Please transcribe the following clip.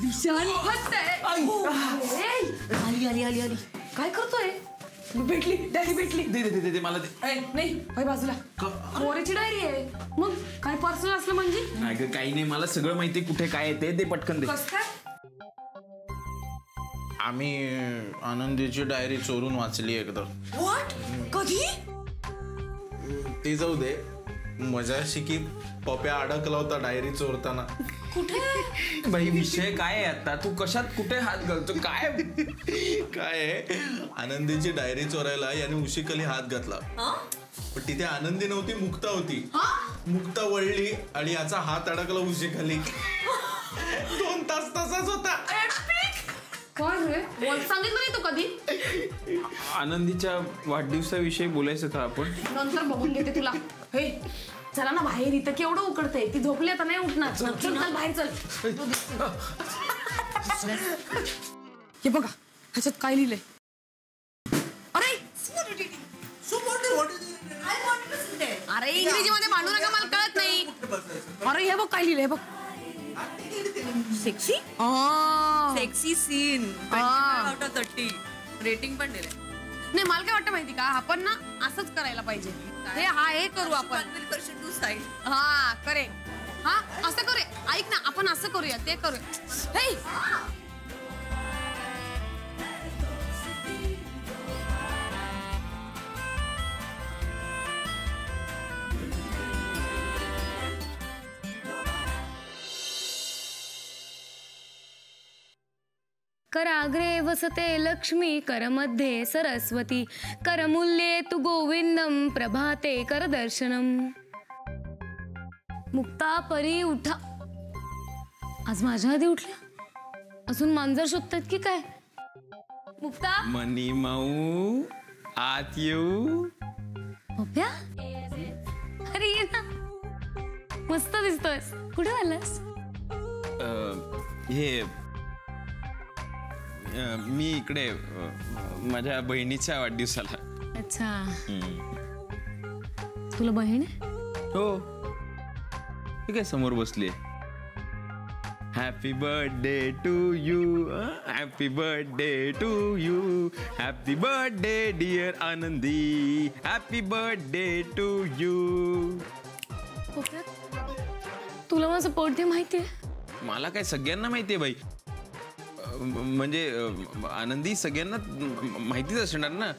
विशाल आली आली आली आली काय करतोय? भेटली डायरी भेटली. दे दे दे दे मला दे. नाही भाई बाजूला मोरेची डायरी आहे. मग काय पर्सनल असलं म्हणजे? नाही ग काही नाही, मला सगळं माहिती कुठे काय येते ते पटकन दे. कसं काय? आम्ही आनंदीची डायरी चोरून वाचली एकदा. व्हॉट? कधी? ते जाऊ दे, मजा अशी की पप्या अडकला होता डायरी चोरताना. कुठे? भाई विषय काय आहे आता? तू कशात कुठे हात घालतो काय? काय आहे, आनंदीची डायरी चोरायला याने उशिकली हात घातला. पण तिथे आनंदी नव्हती, मुक्ता होती. मुक्ता वळली आणि याचा हात अडकला उशिकली. 2 तास तसाच होता. काय रे? बोल सांगितलं नाही तू कधी? आनंदीच्या वाढदिवसाविषयी बोलायचं का आपण? नंतर बघून घेते तुला. हे चला ना बाहेर, इथं केवढं उकडतंय. ती झोपली आता नाही उठणार. चल चल बाहेर चल. हे बघा ह्याच्यात काय लिहिलंय? अरे अरे इंग्रजी मध्ये भांडू नका, मला कळत नाही. अरे हे बघ काय लिहिलंय बघ. Sexy sexy scene out of 30 rating पण दिले. नाही मला काय वाटतं माहिती का, आपण ना असंच करायला पाहिजे. हे करू आपण. तू स्टाईल हा करे. हा असं करे. ऐक ना आपण असं करूया, ते करूया. हे कराग्रे वसते लक्ष्मी करमध्ये सरस्वती करमूल्ये तु गोविंदम प्रभाते करदर्शनम. मुक्ता परी उठा. आज माझ्या आधी उठल्या. अजून मांजर शोधतात की काय? मुक्ता मनी माऊ आत येऊ. पप्या अरे ये ना, मस्त दिसतोयस. कुठे आलास? हे मी इकडे माझ्या बहिणीच्या वाढदिवसाला. अच्छा, तुला बहीण आहे? हो, ठीक आहे, समोर बसली. Happy birthday to you, happy birthday to you, happy birthday dear Anandi, happy birthday to you. तुला माझं बर्थडे माहितीये? मला काय सगळ्यांना माहितीये बाई. म्हणजे आनंदी सगळ्यांना माहितीच असणार ना.